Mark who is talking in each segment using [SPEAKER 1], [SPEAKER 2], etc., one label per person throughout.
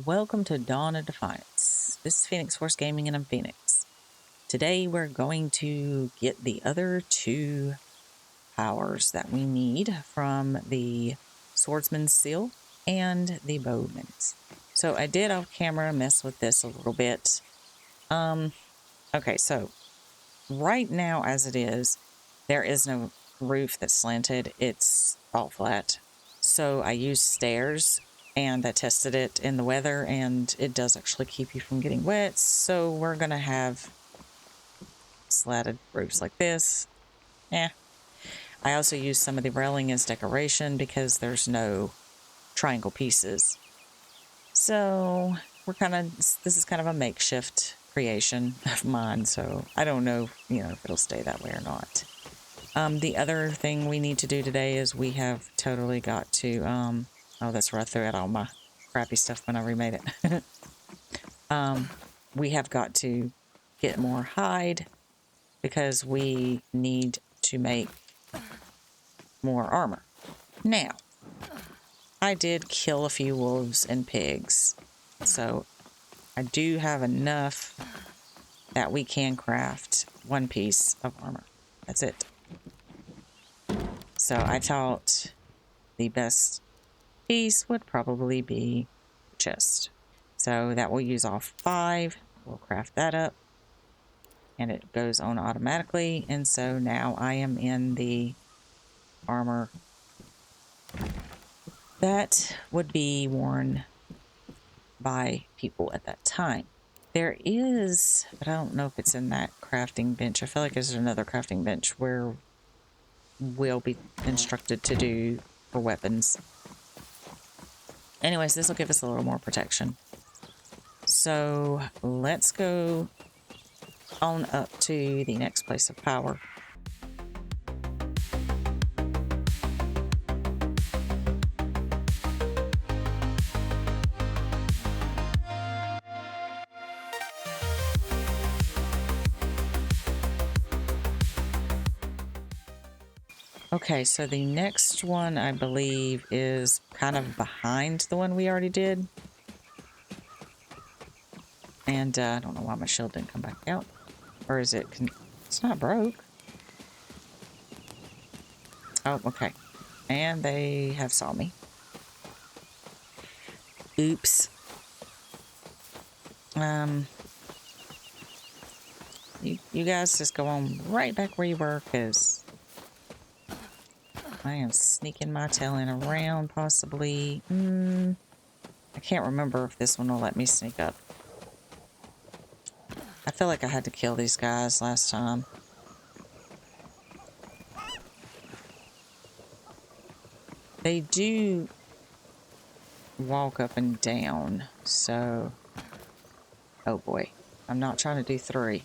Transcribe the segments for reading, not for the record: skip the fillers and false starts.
[SPEAKER 1] Welcome to Dawn of Defiance. This is Phoenix Force Gaming and I'm Phoenix. Today we're going to get the other two powers that we need from the Swordsman's seal and the Bowman's. So I did off camera mess with this a little bit. Okay, so right now as it is, there is no roof that's slanted. It's all flat. So I used stairs and I tested it in the weather and it does actually keep you from getting wet. So we're going to have slatted roofs like this. Yeah. I also used some of the railing as decoration because there's no triangle pieces. So we're this is kind of a makeshift creation of mine. So I don't know, if it'll stay that way or not. The other thing we need to do today is we have totally got to, oh, that's where I threw out all my crappy stuff when I remade it. We have got to get more hide because we need to make more armor. Now, I did kill a few wolves and pigs, so I do have enough that we can craft one piece of armor. That's it. So I thought the best piece would probably be the chest. So that will use all 5. We'll craft that up. And it goes on automatically. And so now I am in the armor that would be worn by people at that time. There is, but I don't know if it's in that crafting bench. I feel like there's another crafting bench where we'll be instructed to do for weapons. Anyways, this will give us a little more protection. So let's go on up to the next place of power. Okay, so the next one, I believe, is kind of behind the one we already did. And I don't know why my shield didn't come back out. Or is it... It's not broke. Oh, okay. And they have saw me. Oops. You guys just go on right back where you were, because I am sneaking my tail in around, possibly. I can't remember if this one will let me sneak up. I feel like I had to kill these guys last time. They do walk up and down, so... Oh boy, I'm not trying to do 3.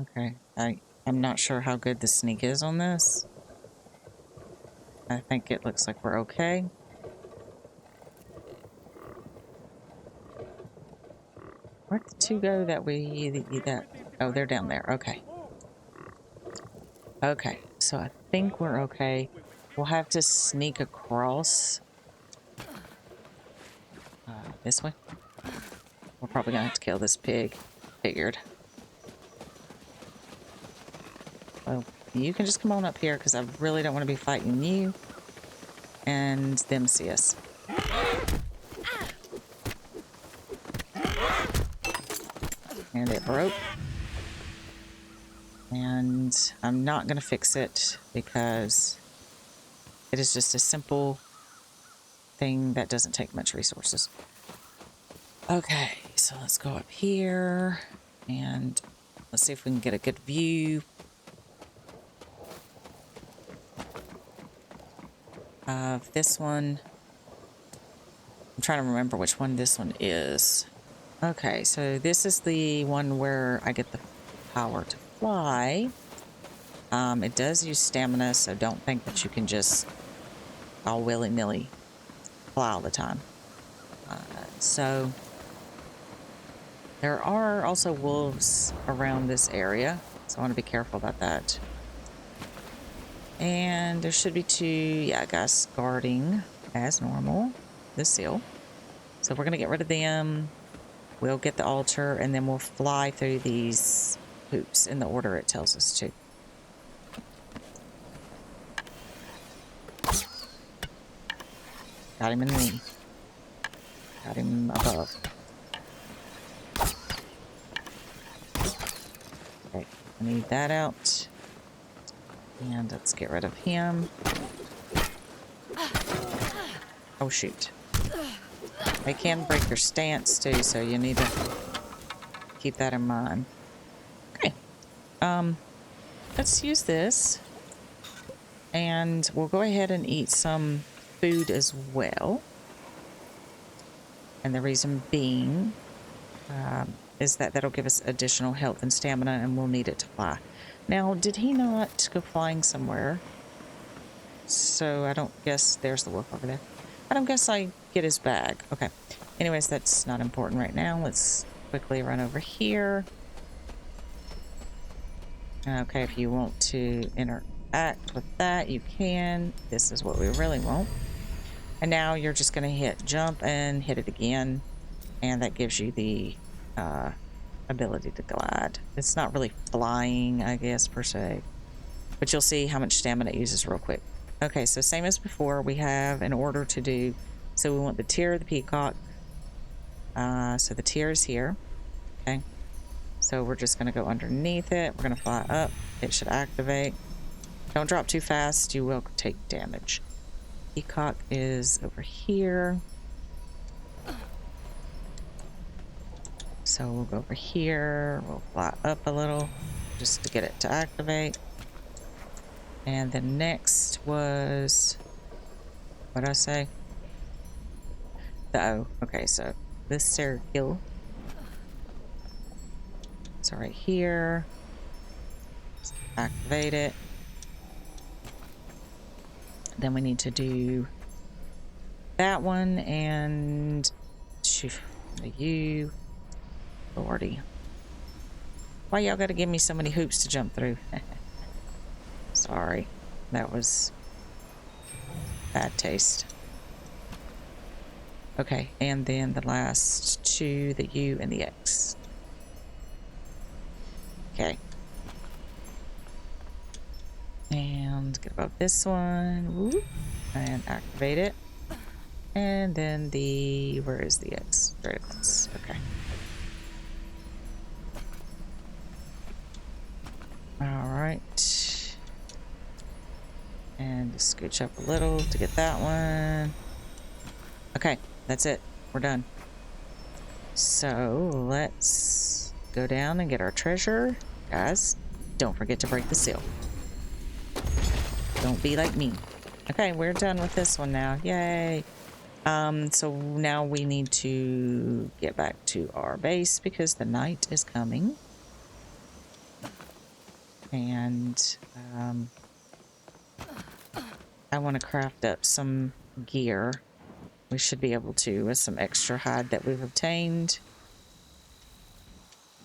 [SPEAKER 1] Okay, I'm not sure how good the sneak is on this. I think it looks like we're okay. Where'd the 2 go that oh, they're down there. Okay. Okay, so I think we're okay. We'll have to sneak across this way. We're probably gonna have to kill this pig. Figured. Well, you can just come on up here because I really don't want to be fighting you and them see us. And it broke. And I'm not going to fix it because it is just a simple thing that doesn't take much resources. Okay, so let's go up here and let's see if we can get a good view of this one. I'm trying to remember which one this one is. Okay, so this is the one where I get the power to fly. It does use stamina, so don't think that you can just all willy-nilly fly all the time. So There are also wolves around this area, so I want to be careful about that. And there should be 2, yeah, guys guarding as normal the seal. So we're going to get rid of them. We'll get the altar, and then we'll fly through these hoops in the order it tells us to. Got him in the knee. Got him above. Okay, I need that out. And let's get rid of him. Oh, shoot. They can break your stance, too, so you need to keep that in mind. Okay. Let's use this. And we'll go ahead and eat some food as well. And the reason being is that that'll give us additional health and stamina, and we'll need it to fly. Now, did he not go flying somewhere? So I don't guess there's the wolf over there. I don't guess I get his bag. Okay. Anyways, that's not important right now. Let's quickly run over here. Okay, if you want to interact with that, you can. This is what we really want. And now you're just going to hit jump and hit it again. And that gives you the ability to glide. It's not really flying, I guess, per se. But you'll see how much stamina it uses real quick. Okay, so same as before, we have an order to do. So we want the tier of the peacock. So the tier is here. Okay. So we're just going to go underneath it. We're going to fly up. It should activate. Don't drop too fast. You will take damage. Peacock is over here. So we'll go over here. We'll fly up a little just to get it to activate. And then next was, what did I say? The O. Okay, so this circle. So right here. Just activate it. Then we need to do that one and you. Lordy. Why y'all gotta give me so many hoops to jump through? Sorry. That was bad taste. Okay, and then the last 2, the U and the X. Okay. And get above this one. Whoop, and activate it. And then the, where is the X? There it is. Okay. Alright. And just scooch up a little to get that one. Okay, that's it. We're done. So let's go down and get our treasure. Guys, don't forget to break the seal. Don't be like me. Okay, we're done with this one now. Yay. So now we need to get back to our base because the night is coming. And I want to craft up some gear. We should be able to with some extra hide that we've obtained.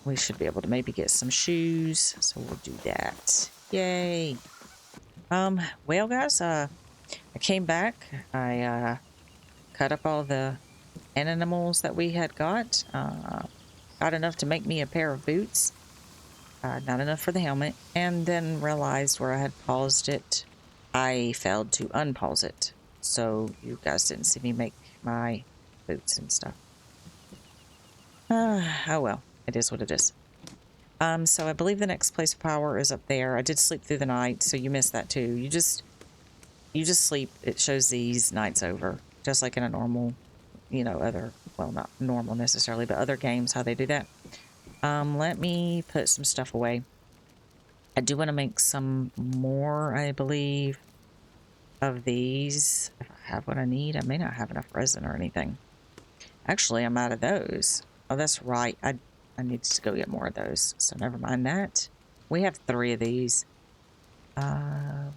[SPEAKER 1] We should be able to maybe get some shoes. So we'll do that. Yay. Well, guys, I came back. I cut up all the animals that we had got. Got enough to make me a pair of boots. Not enough for the helmet. And then realized where I had paused it, I failed to unpause it. So you guys didn't see me make my boots and stuff. Oh well, it is what it is. So I believe the next place of power is up there. I did sleep through the night, so you missed that too. You just sleep. It shows these nights over, just like in a normal, you know, other, well, not normal necessarily, but other games, how they do that. Let me put some stuff away. I do want to make some more, I believe, of these. If I have what I need, I may not have enough resin or anything. Actually, I'm out of those. Oh, that's right. I need to go get more of those. So never mind that. We have 3 of these.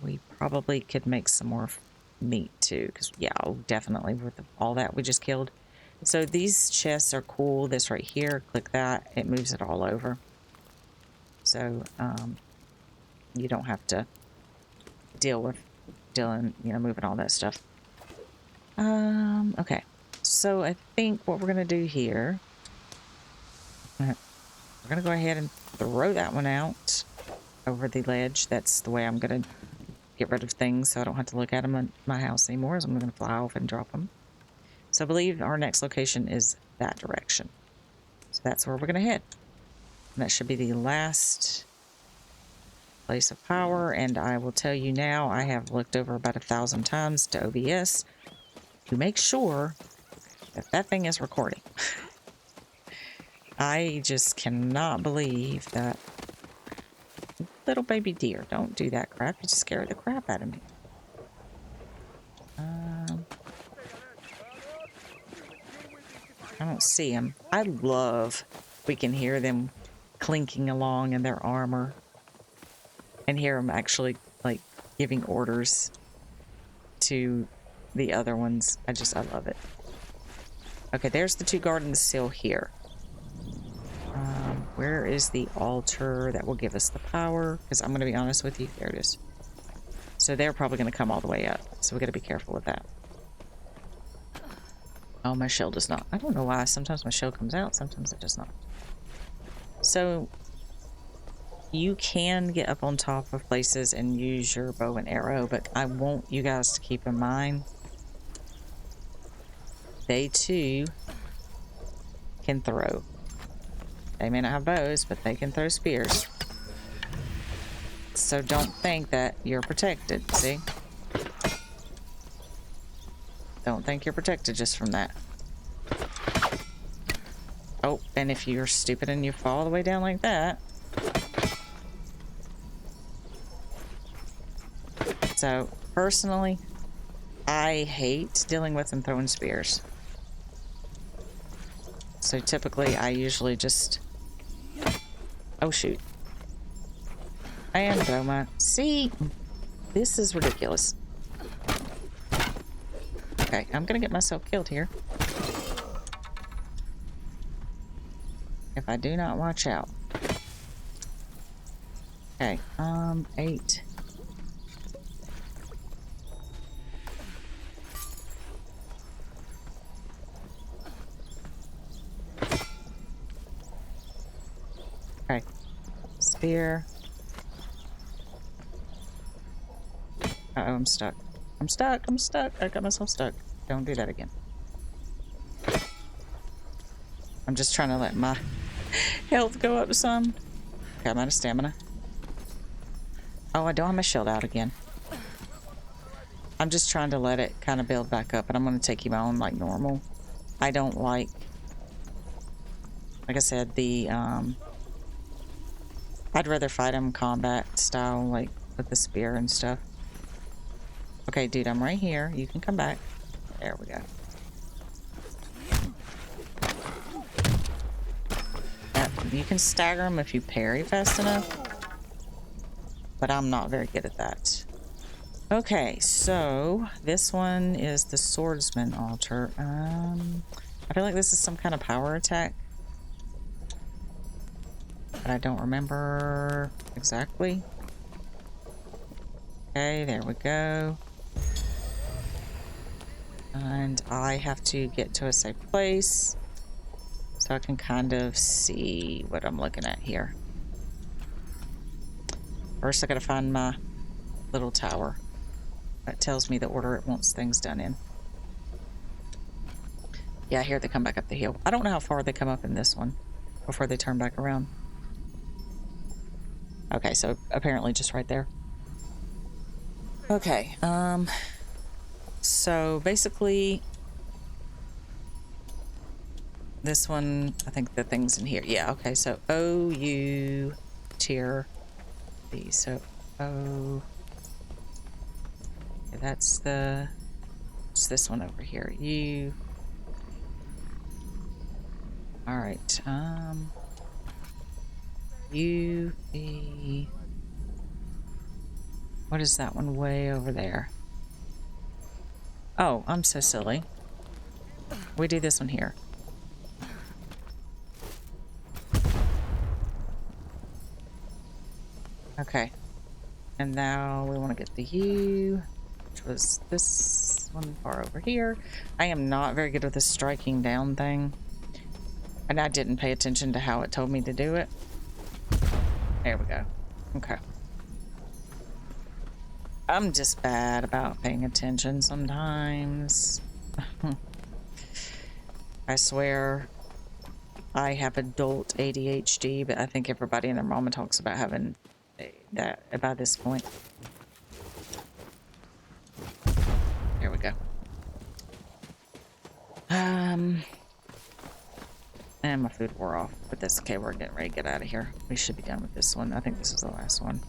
[SPEAKER 1] We probably could make some more meat too. Because, yeah, definitely with all that we just killed. So these chests are cool. This right here, click that. It moves it all over. So you don't have to deal with moving all that stuff. Okay. So I think what we're going to do here, we're going to go ahead and throw that one out over the ledge. That's the way I'm going to get rid of things so I don't have to look at them in my house anymore. So I'm going to fly off and drop them. So I believe our next location is that direction. So that's where we're going to head. And that should be the last place of power. And I will tell you now, I have looked over about 1,000 times to OBS to make sure that that thing is recording. I just cannot believe that little baby deer. Don't do that crap. You just scare the crap out of me. I don't see him. I love we can hear them clinking along in their armor and hear them actually like giving orders to the other ones. I love it. Okay, there's the two guarding the seal here. Where is the altar that will give us the power? Because I'm going to be honest with you. There it is. So they're probably going to come all the way up. So we got to be careful with that. Oh, my shell does not. I don't know why. Sometimes my shell comes out. Sometimes it does not. So you can get up on top of places and use your bow and arrow. But I want you guys to keep in mind, they too can throw. They may not have bows, but they can throw spears. So don't think that you're protected, see? Don't think you're protected just from that. Oh, and if you're stupid and you fall all the way down like that. So, personally, I hate dealing with them throwing spears. So typically, I usually just... Oh, shoot. And Bowman. See? This is ridiculous. Okay, I'm gonna get myself killed here. If I do not watch out. Okay, 8. Okay. Spear. Uh-oh, I'm stuck. I'm stuck. I'm stuck. I got myself stuck. Don't do that again. I'm just trying to let my health go up some. Okay, I'm out of stamina. Oh, I don't have my shield out again. I'm just trying to let it kind of build back up, and I'm going to take him on like normal. I don't like I said, the, I'd rather fight him combat style, like with the spear and stuff. Okay, dude, I'm right here. You can come back. There we go. You can stagger him if you parry fast enough, but I'm not very good at that. Okay, so this one is the Swordsman altar. I feel like this is some kind of power attack, but I don't remember exactly. Okay, there we go. And I have to get to a safe place so I can kind of see what I'm looking at here. First, I gotta find my little tower. That tells me the order it wants things done in. Yeah, here they come back up the hill. I don't know how far they come up in this one before they turn back around. Okay, so apparently just right there. Okay, so basically this one, I think the thing's in here. Yeah, okay, so OU tier B. So O, okay, that's the, it's this one over here. U. All right, U, B. What is that one way over there? Oh, I'm so silly. We do this one here. Okay. And now we want to get the U, which was this one far over here. I am not very good with this striking down thing. And I didn't pay attention to how it told me to do it. There we go. Okay. I'm just bad about paying attention sometimes. I swear I have adult ADHD, but I think everybody and their mama talks about having that by this point. There we go. And my food wore off, but that's okay. We're getting ready to get out of here. We should be done with this one. I think this is the last one.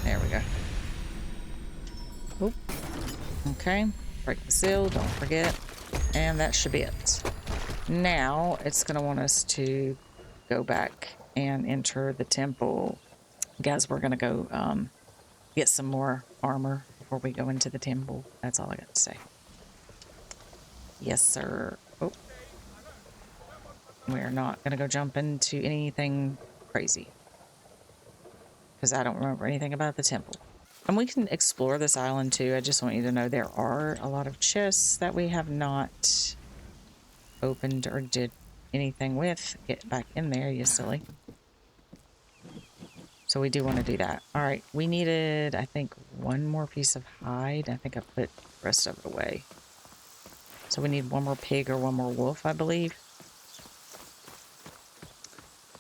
[SPEAKER 1] There we go. Oop. Okay. Break the seal. Don't forget. And that should be it. Now it's going to want us to go back and enter the temple. Guys, we're going to go get some more armor before we go into the temple. That's all I got to say. Yes, sir. Oh. We're not going to go jump into anything crazy, because I don't remember anything about the temple. And we can explore this island too. I just want you to know there are a lot of chests that we have not opened or did anything with. Get back in there, you silly. So we do want to do that. All right, we needed, I think, one more piece of hide. I think I put the rest of it away. So we need one more pig or one more wolf, I believe.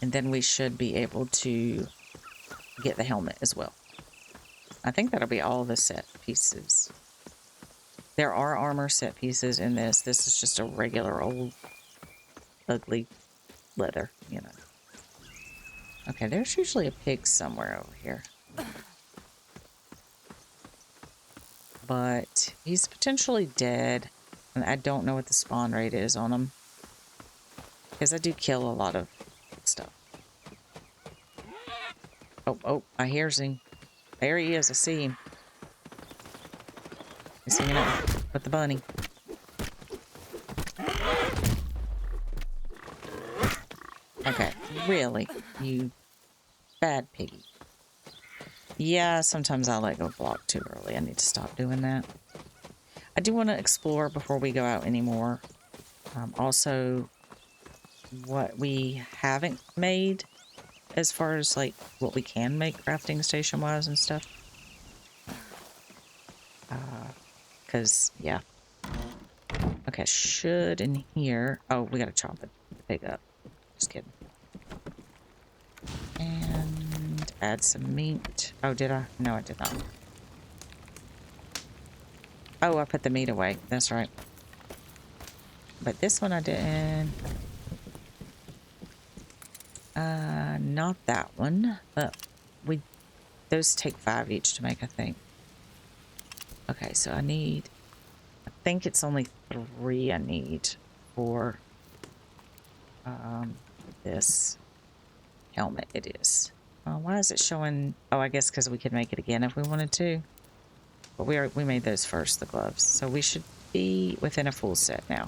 [SPEAKER 1] And then we should be able to get the helmet as well. I think that'll be all the set pieces. There are armor set pieces in this. This is just a regular old ugly leather, you know. Okay, there's usually a pig somewhere over here. But he's potentially dead. And I don't know what the spawn rate is on him, because I do kill a lot of stuff. Oh, I hear him. There he is. I see him. He's hanging out with the bunny. Okay, really? You bad piggy. Yeah, sometimes I let go block too early. I need to stop doing that. I do want to explore before we go out anymore. Also, what we haven't made as far as like what we can make crafting station wise and stuff. Because, yeah. Okay, should in here. Oh, we gotta chop it. Pick up. Just kidding. And add some meat. Oh, did I? No, I did not. Oh, I put the meat away. That's right. But this one I didn't. Not that one. But those take 5 each to make, I think. Okay, so I think it's only 3 I need for this helmet. It is. Why is it showing? Oh, I guess because we could make it again if we wanted to. But we made those first, the gloves. So we should be within a full set now.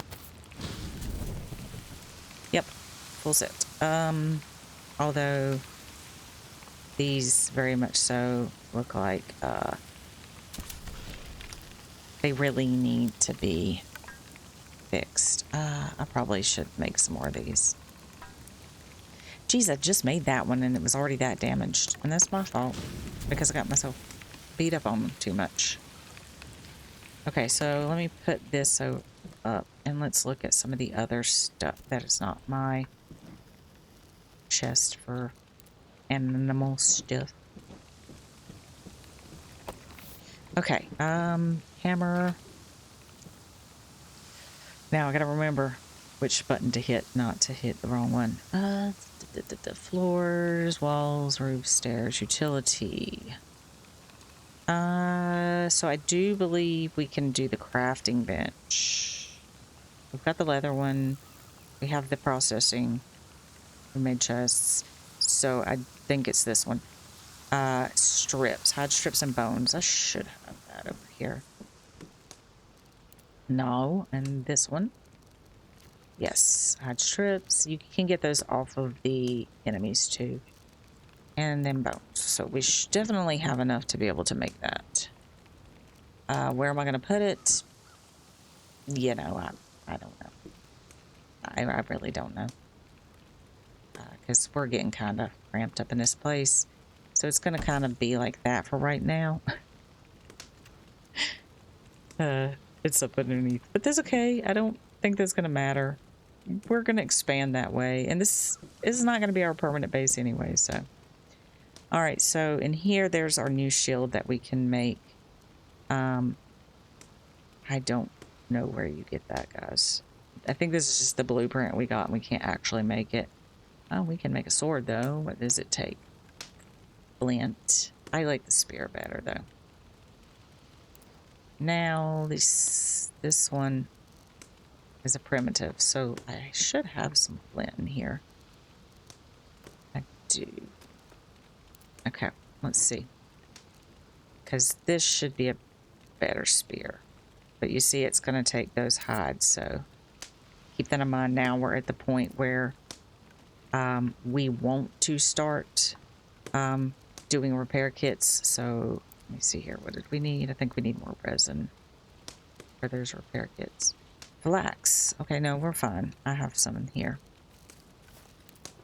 [SPEAKER 1] Yep, full set. Although these very much so look like they really need to be fixed. I probably should make some more of these. Geez, I just made that one and it was already that damaged. And that's my fault because I got myself beat up on them too much. Okay, so let me put this up and let's look at some of the other stuff that is not my chest for animal stuff. Okay, hammer. Now I gotta remember which button to hit, not to hit the wrong one. The floors, walls, roofs, stairs, utility. So I do believe we can do the crafting bench. We've got the leather one. We have the processing. We made chests. So I think it's this one. Strips, hide strips and bones. I should have that over here. No, and this one. Yes, hide strips. You can get those off of the enemies too. And then bones. So we definitely have enough to be able to make that. Where am I going to put it? You know, I don't know. I really don't know. Because we're getting kind of ramped up in this place. So it's going to kind of be like that for right now. It's up underneath. But that's okay. I don't think that's going to matter. We're going to expand that way. And this is not going to be our permanent base anyway, so. All right, so in here, there's our new shield that we can make. I don't know where you get that, guys. I think this is just the blueprint we got, and we can't actually make it. Oh, we can make a sword, though. What does it take? Flint. I like the spear better, though. Now, this one is a primitive, so I should have some flint in here. I do. Okay, let's see. Because this should be a better spear. But you see, it's going to take those hides, so keep that in mind. Now we're at the point where we want to start doing repair kits. So let me see here. What did we need? I think we need more resin for those repair kits. Flax. Okay, no, we're fine. I have some in here.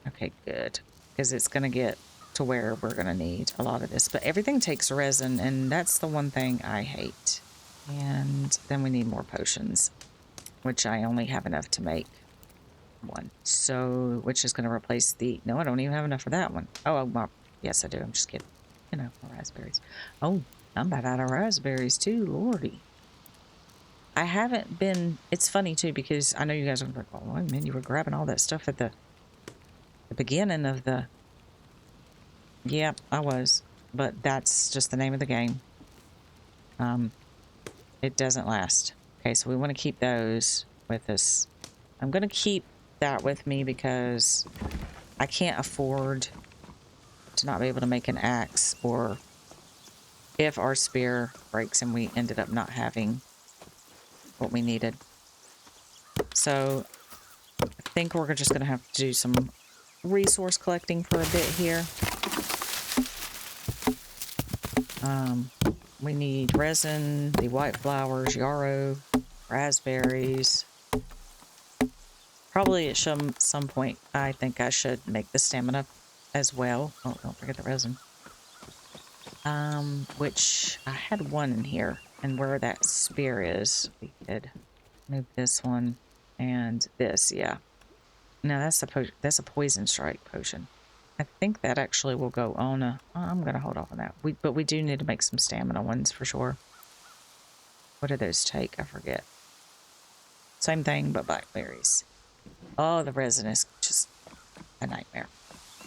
[SPEAKER 1] Okay, good. Because it's going to get to where we're going to need a lot of this. But everything takes resin, and that's the one thing I hate. And then we need more potions, which I only have enough to make one. So, which is going to replace the... No, I don't even have enough for that one. Oh, well, yes, I do. I'm just kidding. You know, raspberries. Oh, I'm about out of raspberries, too. Lordy. I haven't been... It's funny, too, because I know you guys are like, oh, man, you were grabbing all that stuff at the beginning of the... Yeah, I was. But that's just the name of the game. It doesn't last. Okay, so we want to keep those with us. I'm going to keep that with me because I can't afford to not be able to make an axe, or if our spear breaks and we ended up not having what we needed. So I think we're just going to have to do some resource collecting for a bit here. We need resin, the white flowers, yarrow, raspberries. Probably at some point, I think I should make the stamina as well. Oh, don't forget the resin. Which I had one in here, and where that spear is, we could move this one and this. Yeah. No, that's a poison strike potion. I think that actually will go on a... I'm gonna hold off on that. But we do need to make some stamina ones for sure. What do those take? I forget. Same thing, but blackberries. Oh, the resin is just a nightmare.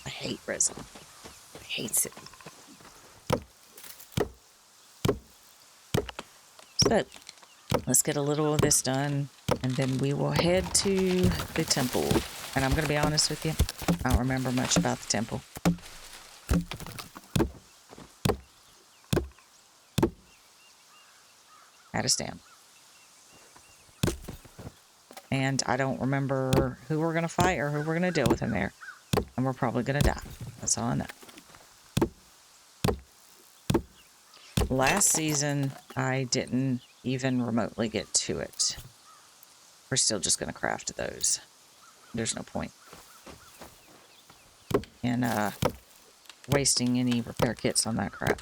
[SPEAKER 1] I hate resin. I hate it. But let's get a little of this done, and then we will head to the temple. And I'm going to be honest with you, I don't remember much about the temple. At a stamp. And I don't remember who we're going to fight or who we're going to deal with in there. And we're probably going to die. That's all I know. Last season, I didn't even remotely get to it. We're still just going to craft those. There's no point in wasting any repair kits on that crap.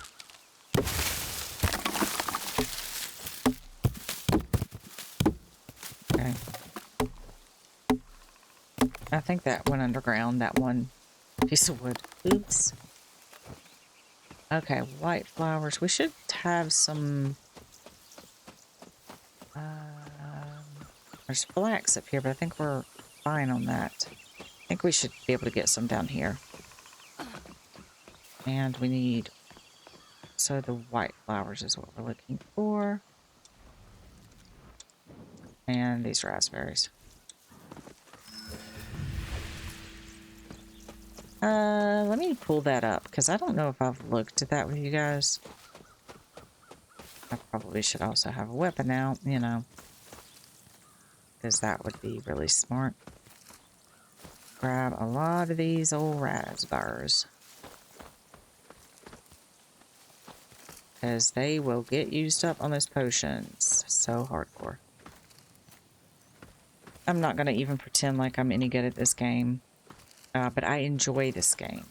[SPEAKER 1] Okay. I think that went underground, that one piece of wood. Oops. Okay, white flowers. We should have some... there's flax up here, but I think we're fine on that. I think we should be able to get some down here. And we need... So the white flowers is what we're looking for. And these raspberries. Let me pull that up, because I don't know if I've looked at that with you guys. I probably should also have a weapon out, you know. because that would be really smart. Grab a lot of these old raspberries, because they will get used up on those potions so hardcore. I'm not going to even pretend like I'm any good at this game, but I enjoy this game.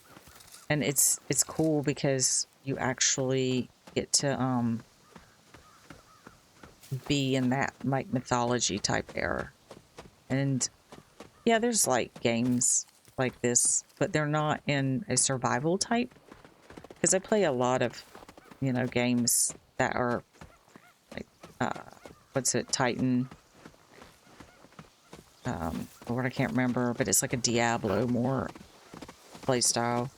[SPEAKER 1] And it's cool because you actually get to be in that like mythology type era. And yeah, there's like games like this, but they're not in a survival type. Because I play a lot of, you know, games that are like, what's it, Titan? What I can't remember, but it's like a Diablo more playstyle.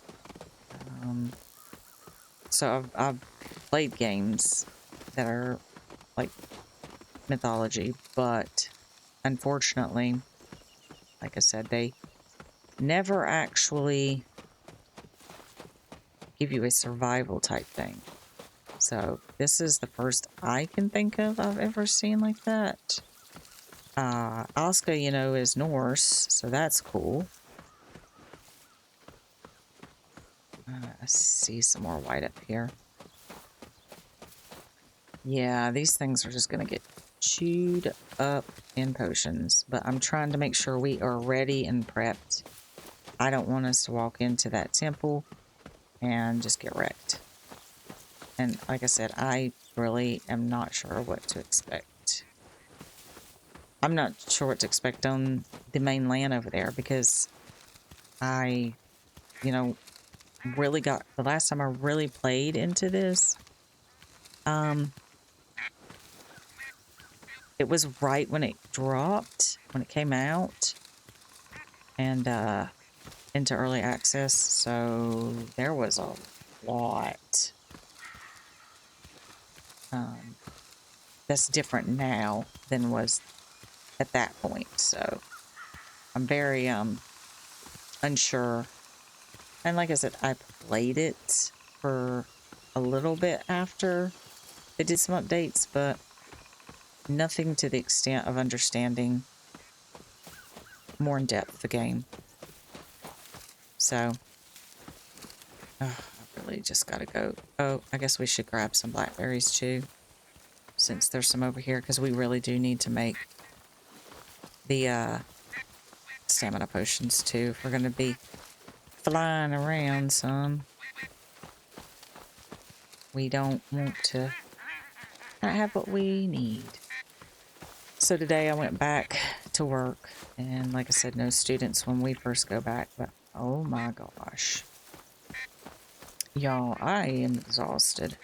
[SPEAKER 1] So I've played games that are like mythology, but unfortunately, like I said, they never actually give you a survival type thing. So this is the first I can think of I've ever seen like that. Asuka, you know, is Norse, so that's cool. I see some more white up here. Yeah, these things are just going to get chewed up in potions, but I'm trying to make sure we are ready and prepped. I don't want us to walk into that temple and just get wrecked. And like I said, I really am not sure what to expect. I'm not sure what to expect on the main land over there because I, you know, really got, the last time I really played into this, it was right when it dropped, when it came out, and into early access, so there was a lot. That's different now than was at that point, so I'm very unsure. And like I said, I played it for a little bit after they did some updates, but nothing to the extent of understanding more in depth the game. So, I really just gotta go. Oh, I guess we should grab some blackberries too, since there's some over here, because we really do need to make the stamina potions too if we're gonna be flying around some. We don't want to not have what we need. So today I went back to work, and like I said, no students when we first go back, but oh my gosh. Y'all, I am exhausted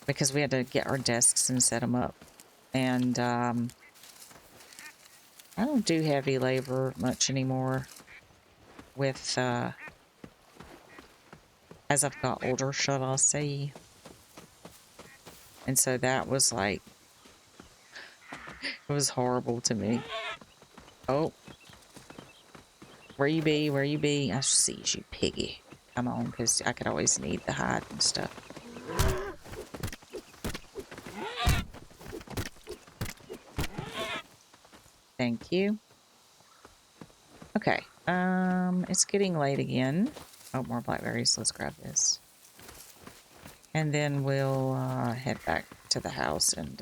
[SPEAKER 1] because we had to get our desks and set them up. And I don't do heavy labor much anymore with, as I've got older, shall I say. And so that was like, it was horrible to me. Oh. Where you be? Where you be? I see you, piggy. Come on, because I could always need the hide and stuff. Thank you. Okay. It's getting late again. Oh, more blackberries. Let's grab this. And then we'll head back to the house and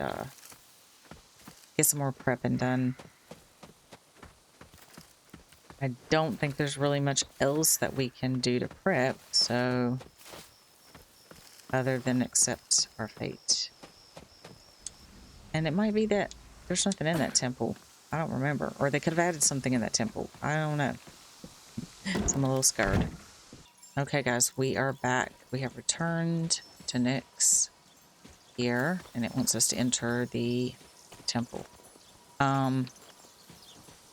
[SPEAKER 1] get some more prepping done. I don't think there's really much else that we can do to prep, so other than accept our fate. And it might be that there's nothing in that temple. I don't remember. Or they could have added something in that temple. I don't know. So I'm a little scared. Okay, guys, we are back. We have returned to Nyx here, and it wants us to enter the temple.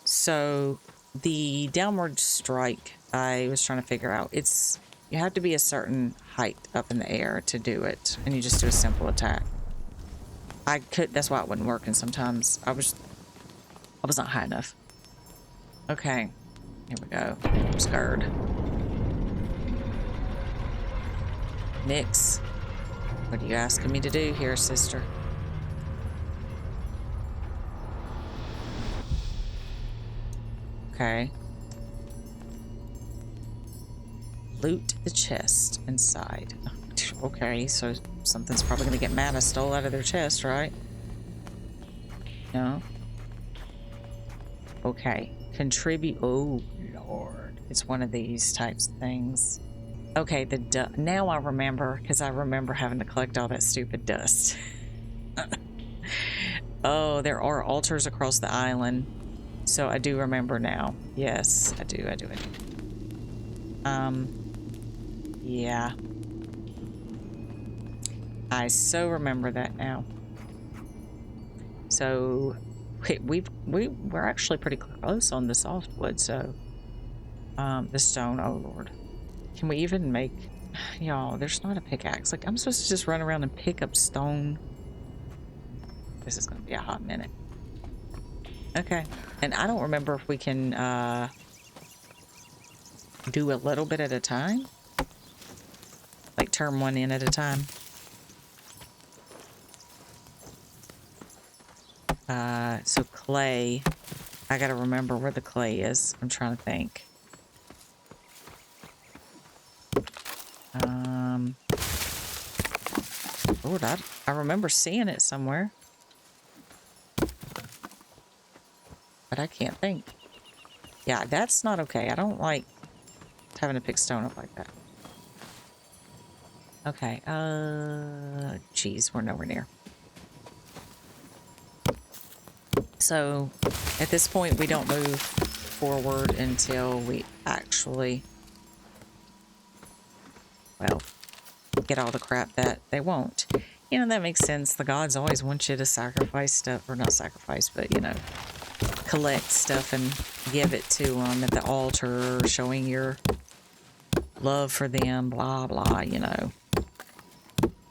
[SPEAKER 1] So the downward strike, I was trying to figure out. It's, you have to be a certain height up in the air to do it, and you just do a simple attack. I could, that's why it wasn't working sometimes. I was not high enough. Okay, here we go. I'm scared. Nyx, what are you asking me to do here, sister? Okay. Loot the chest inside. Okay, so something's probably gonna get mana stole out of their chest, right? No? Okay. Contribute. Oh, Lord. It's one of these types of things. Okay, now I remember, because I remember having to collect all that stupid dust. Oh, there are altars across the island. So I do remember now. Yes, I do. Yeah. I so remember that now. So we're actually pretty close on the softwood, so the stone, oh Lord. Can we even make, y'all, there's not a pickaxe. Like, I'm supposed to just run around and pick up stone. This is gonna be a hot minute. Okay. And I don't remember if we can do a little bit at a time. Like turn one in at a time. So clay, I gotta remember where the clay is. I'm trying to think. Lord, I remember seeing it somewhere. But I can't think. Yeah, that's not okay. I don't like having to pick stone up like that. Okay, geez, we're nowhere near. So, at this point, we don't move forward until we actually, well, get all the crap that they won't. You know, that makes sense. The gods always want you to sacrifice stuff, or not sacrifice, but, you know, collect stuff and give it to them at the altar, showing your love for them, blah, blah, you know.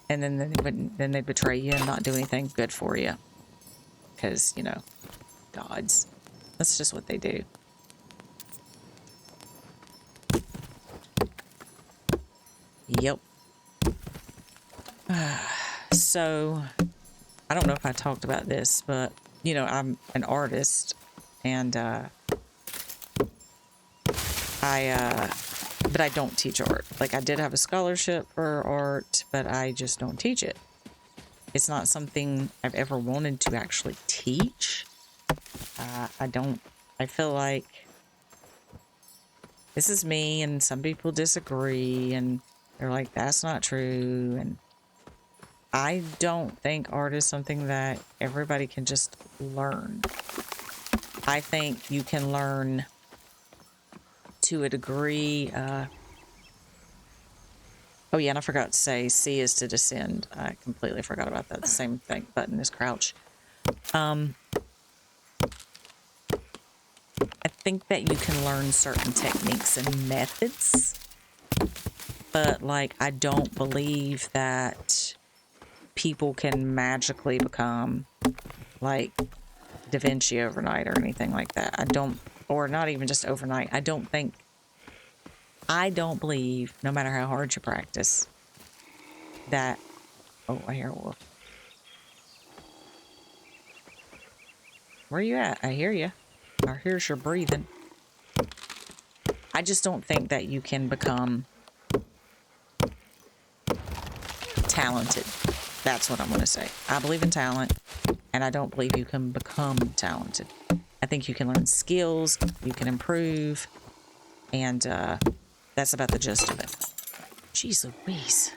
[SPEAKER 1] And then they betray you and not do anything good for you. Because, you know, gods. That's just what they do. Yep. So, I don't know if I talked about this, but, you know, I'm an artist. And, but I don't teach art. Like, I did have a scholarship for art, but I just don't teach it. It's not something I've ever wanted to actually teach. I feel like this is me, and some people disagree, and they're like, that's not true. And I don't think art is something that everybody can just learn. I think you can learn to a degree. Oh yeah, and I forgot to say C is to descend. I completely forgot about that. The same thing, button is crouch. I think that you can learn certain techniques and methods, but like, I don't believe that people can magically become like Da Vinci overnight or anything like that. I don't, or not even just overnight. I don't believe, no matter how hard you practice, that, oh, I hear a wolf. Where are you at? I hear you. I hear your breathing. I just don't think that you can become talented. That's what I'm going to say. I believe in talent, and I don't believe you can become talented. I think you can learn skills, you can improve, and that's about the gist of it. Jeez Louise.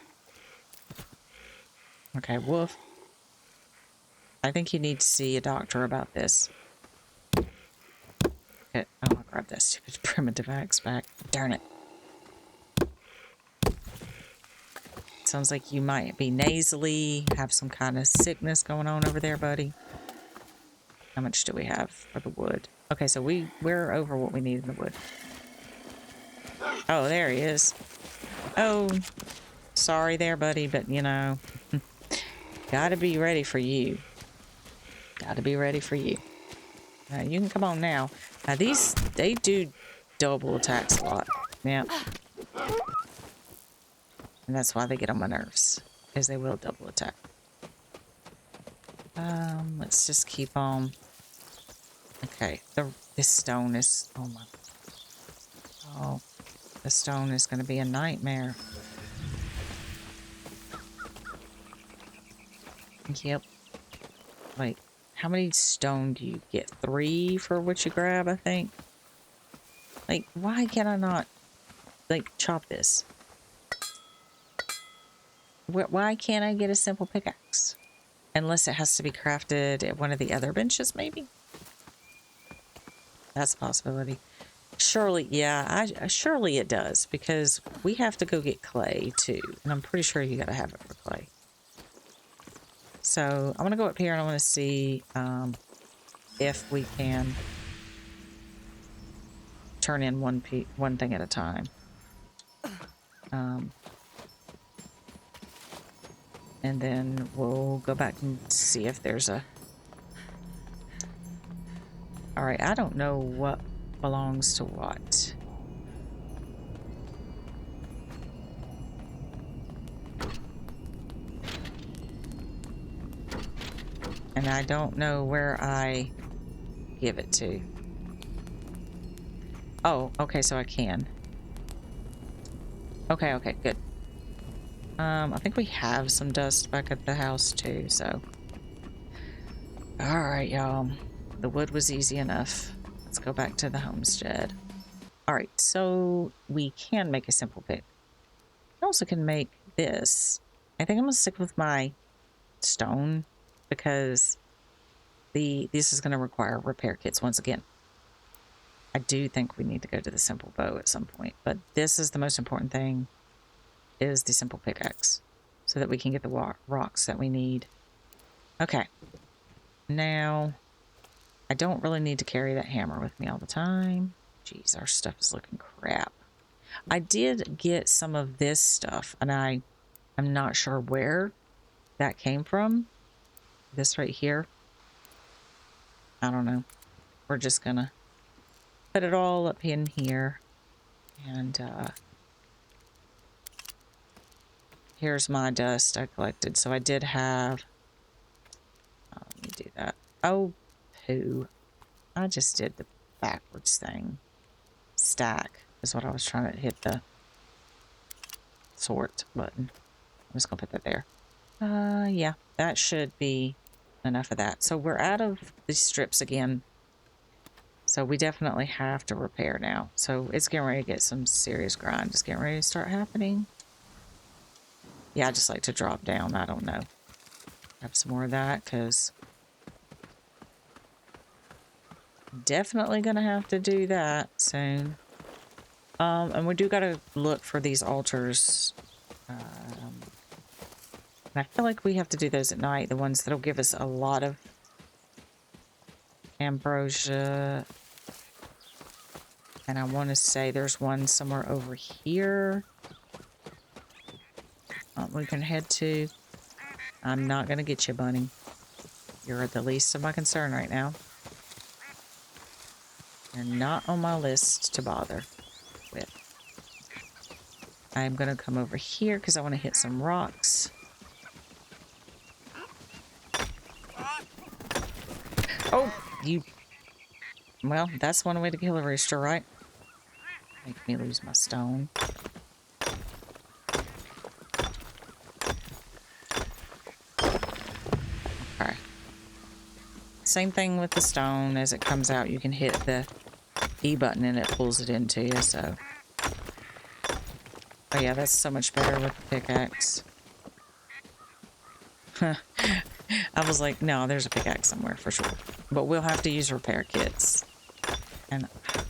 [SPEAKER 1] Okay, wolf. I think you need to see a doctor about this. Okay. Oh, I'll grab that stupid primitive axe back. Darn it. Sounds like you might be nasally, have some kind of sickness going on over there, buddy. How much do we have for the wood? Okay, so we're over what we need in the wood. Oh, there he is. Oh, sorry there, buddy, but you know, gotta be ready for you. Gotta be ready for you. You can come on now. Now they do double attacks a lot. Yeah. And that's why they get on my nerves, because they will double attack. Let's just keep on. Okay, the This stone is, oh my, oh, the stone is going to be a nightmare. Yep. Like, how many stone do you get? 3 for what you grab, I think? Like, why can I not, like, chop this? Why can't I get a simple pickaxe? Unless it has to be crafted at one of the other benches, maybe? That's a possibility. Surely, yeah, surely it does, because we have to go get clay, too. And I'm pretty sure you gotta have it for clay. So, I want to go up here and I want to see if we can turn in one thing at a time. And then we'll go back and see if there's a... Alright, I don't know what belongs to what. And I don't know where I give it to. Oh, okay, so I can. Okay, okay, good. I think we have some dust back at the house too, so. Alright, y'all. The wood was easy enough. Let's go back to the homestead. Alright, so we can make a simple pick. I also can make this. I think I'm gonna stick with my stone because this is gonna require repair kits once again. I do think we need to go to the simple bow at some point, but this is the most important thing, is the simple pickaxe, so that we can get the rocks that we need. Okay. Now, I don't really need to carry that hammer with me all the time. Jeez, our stuff is looking crap. I did get some of this stuff, and I'm not sure where that came from. This right here. I don't know. We're just gonna put it all up in here. And here's my dust I collected. So I did have... let me do that. Oh, poo. I just did the backwards thing. Stack is what I was trying to hit the sort button. I'm just gonna put that there. Yeah, that should be enough of that. So we're out of the strips again. So we definitely have to repair now. So it's getting ready to get some serious grind. It's getting ready to start happening. Yeah, I just like to drop down. I don't know. Have some more of that because definitely gonna have to do that soon. And we do gotta look for these altars. I feel like we have to do those at night, the ones that'll give us a lot of ambrosia. And I want to say there's one somewhere over here we can head to. I'm not going to get you, bunny. You're the least of my concern right now. You're not on my list to bother with. I'm going to come over here because I want to hit some rocks. Oh, you... Well, that's one way to kill a rooster, right? Make me lose my stone. Okay. Same thing with the stone. As it comes out, you can hit the E button and it pulls it into you, so... Oh yeah, that's so much better with the pickaxe. I was like, no, there's a pickaxe somewhere for sure. But we'll have to use repair kits. And I'm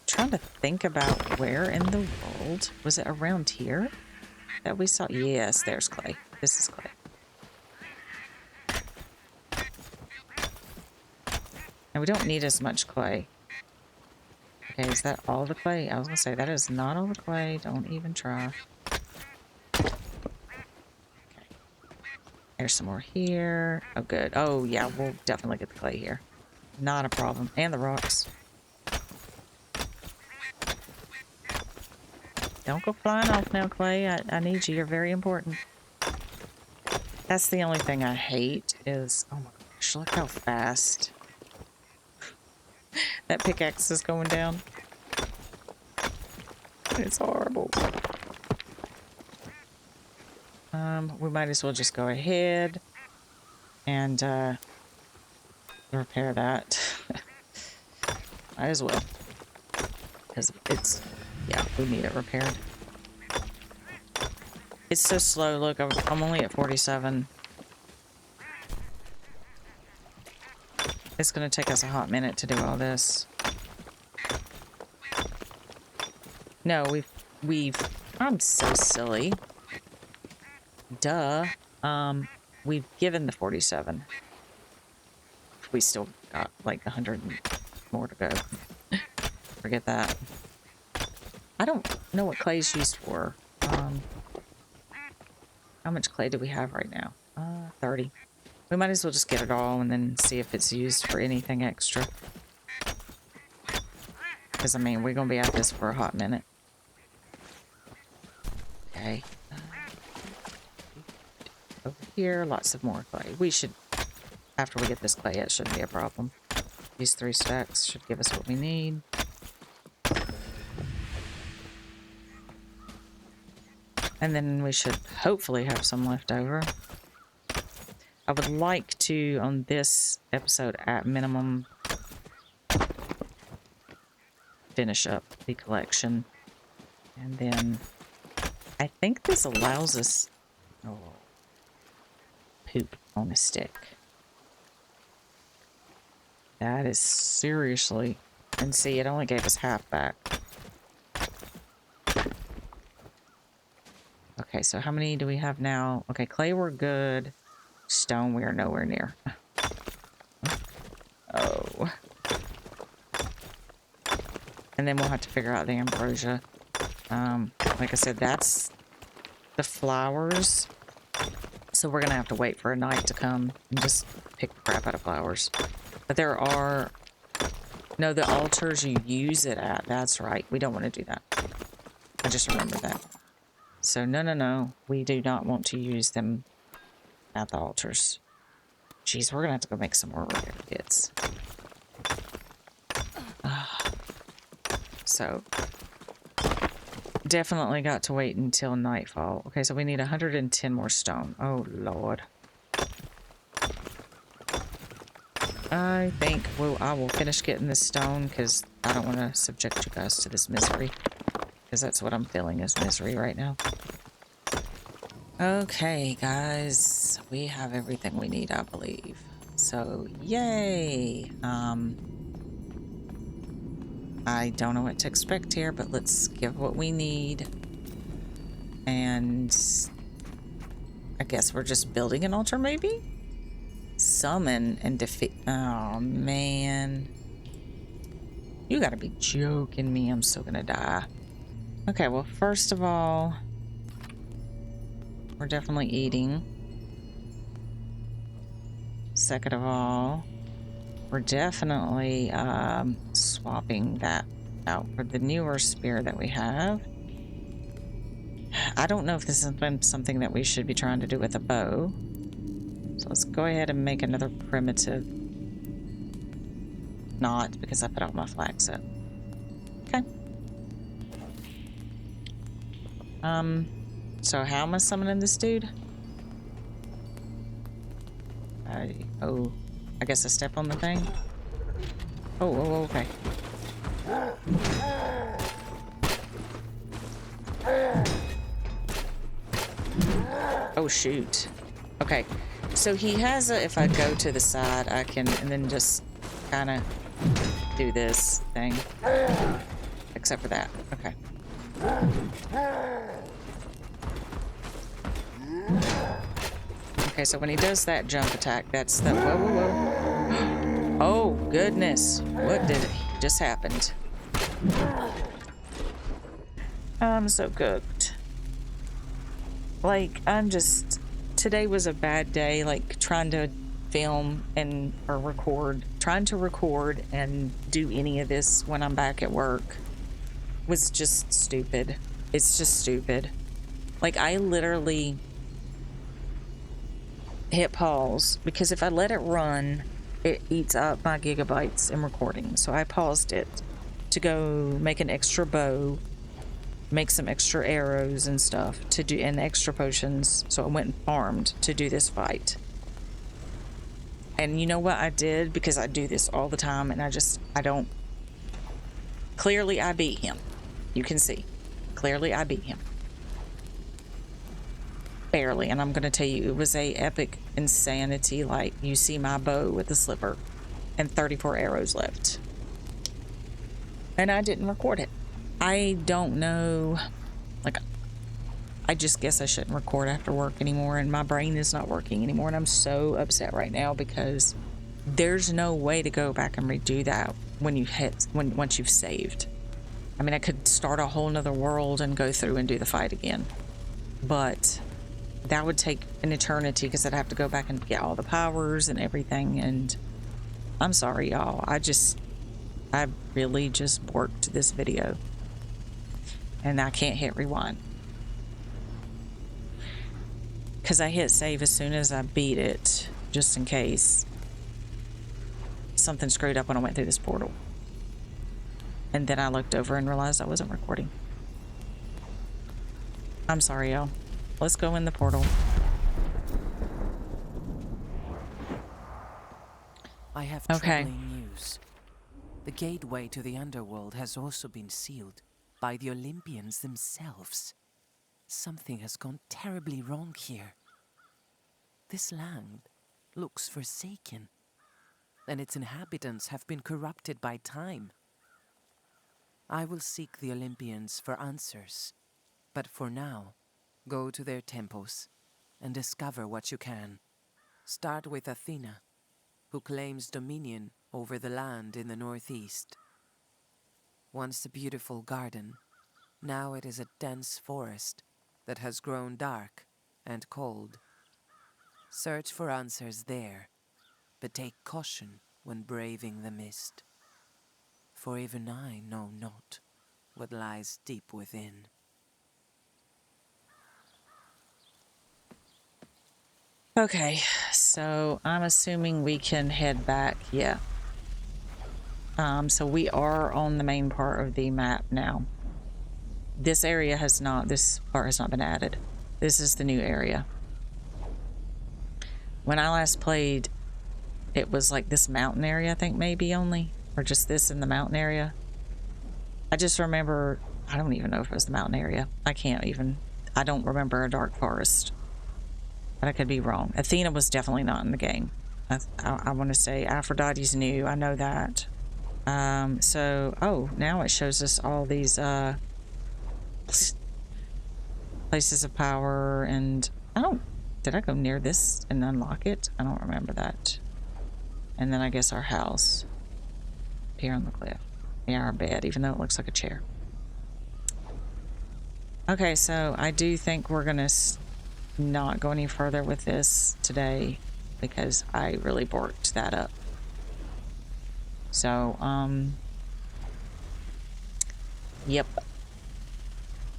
[SPEAKER 1] trying to think about where in the world. Was it around here that we saw? Yes, there's clay. This is clay. And we don't need as much clay. Okay, is that all the clay? I was going to say, that is not all the clay. Don't even try. There's some more here. Oh, good. Oh, yeah, we'll definitely get the clay here. Not a problem. And the rocks. Don't go flying off now, Clay. I need you. You're very important. That's the only thing I hate is... Oh my gosh, look how fast That pickaxe is going down. It's horrible. We might as well just go ahead and repair that. Might as well. Because it's, yeah, we need it repaired. It's so slow. Look, I'm only at 47. It's going to take us a hot minute to do all this. No, I'm so silly. Duh. We've given the 47. We still got like 100 more to go. Forget that. I don't know what clay is used for. How much clay do we have right now? 30. We might as well just get it all and then see if it's used for anything extra. Because, I mean, we're going to be at this for a hot minute. Okay. Over here, lots of more clay. We should, after we get this clay, it shouldn't be a problem. These 3 stacks should give us what we need. And then we should hopefully have some left over. I would like to, on this episode, at minimum, finish up the collection. And then I think this allows us... Oh, poop on a stick. That is seriously... And see, it only gave us half back. Okay, so how many do we have now? Okay, clay we're good. Stone we are nowhere near. Oh. And then we'll have to figure out the ambrosia. Like I said, that's the flowers. So we're going to have to wait for a night to come and just pick the crap out of flowers. But there are... No, the altars you use it at. That's right. We don't want to do that. I just remembered that. So, no. We do not want to use them at the altars. Jeez, we're going to have to go make some more repair kits. So, definitely got to wait until nightfall. Okay, so we need 110 more stone. Oh, Lord. I think I will finish getting this stone because I don't want to subject you guys to this misery. Because that's what I'm feeling is misery right now. Okay, guys. We have everything we need, I believe. So, yay! I don't know what to expect here, but let's give what we need. And I guess we're just building an altar, maybe? Summon and defeat... Oh, man. You gotta be joking me. I'm still gonna die. Okay, well, first of all, we're definitely eating. Second of all, we're definitely swapping that out for the newer spear that we have. I don't know if this has been something that we should be trying to do with a bow. So let's go ahead and make another primitive knot because I put out my flax up. Okay. So how am I summoning this dude? Oh, I guess I step on the thing. Oh, okay. Oh, shoot. Okay, so he has a, if I go to the side, I can, and then just kind of do this thing. Except for that. Okay. Okay, so when he does that jump attack, that's the... Whoa. Oh, goodness. What did just happened? I'm so cooked. Like, I'm just... Today was a bad day, like, trying to film and... Or record. Trying to record and do any of this when I'm back at work was just stupid. It's just stupid. Like, I literally... hit pause because if I let it run it eats up my gigabytes in recording. So I paused it to go make an extra bow, make some extra arrows and stuff to do, and extra potions. So I went and farmed to do this fight. And you know what I did? Because I do this all the time and I don't. Clearly I beat him. You can see. Clearly I beat him. Barely. And I'm going to tell you, it was a epic insanity. Like, you see my bow with the slipper and 34 arrows left. And I didn't record it. I don't know. Like, I just guess I shouldn't record after work anymore, and my brain is not working anymore, and I'm so upset right now because there's no way to go back and redo that when you once you've saved. I mean, I could start a whole nother world and go through and do the fight again, but that would take an eternity because I'd have to go back and get all the powers and everything. And I'm sorry, y'all. I really just worked this video, and I can't hit rewind. Because I hit save as soon as I beat it, just in case something screwed up when I went through this portal. And then I looked over and realized I wasn't recording. I'm sorry, y'all. Let's go in the portal.
[SPEAKER 2] I have troubling news. The gateway to the Underworld has also been sealed by the Olympians themselves. Something has gone terribly wrong here. This land looks forsaken, and its inhabitants have been corrupted by time. I will seek the Olympians for answers, but for now, go to their temples and discover what you can. Start with Athena, who claims dominion over the land in the northeast. Once a beautiful garden, now it is a dense forest that has grown dark and cold. Search for answers there, but take caution when braving the mist. For even I know not what lies deep within.
[SPEAKER 1] Okay, so I'm assuming we can head back. Yeah. So we are on the main part of the map now. This part has not been added. This is the new area. When I last played, it was like this mountain area, I think maybe only, or just this in the mountain area. I just remember, I don't even know if it was the mountain area. I don't remember a dark forest. But I could be wrong. Athena was definitely not in the game. I want to say Aphrodite's new. I know that. Now it shows us all these places of power, and did I go near this and unlock it? I don't remember that. And then I guess our house here on the cliff. Yeah, our bed, even though it looks like a chair. Okay, so I do think we're gonna not go any further with this today because I really borked that up. So, yep.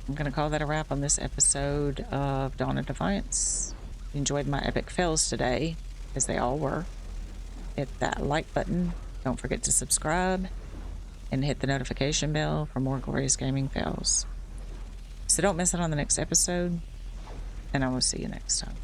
[SPEAKER 1] I'm gonna call that a wrap on this episode of Dawn of Defiance. Enjoyed my epic fails today, as they all were. Hit that like button. Don't forget to subscribe and hit the notification bell for more glorious gaming fails. So don't miss it on the next episode, and I will see you next time.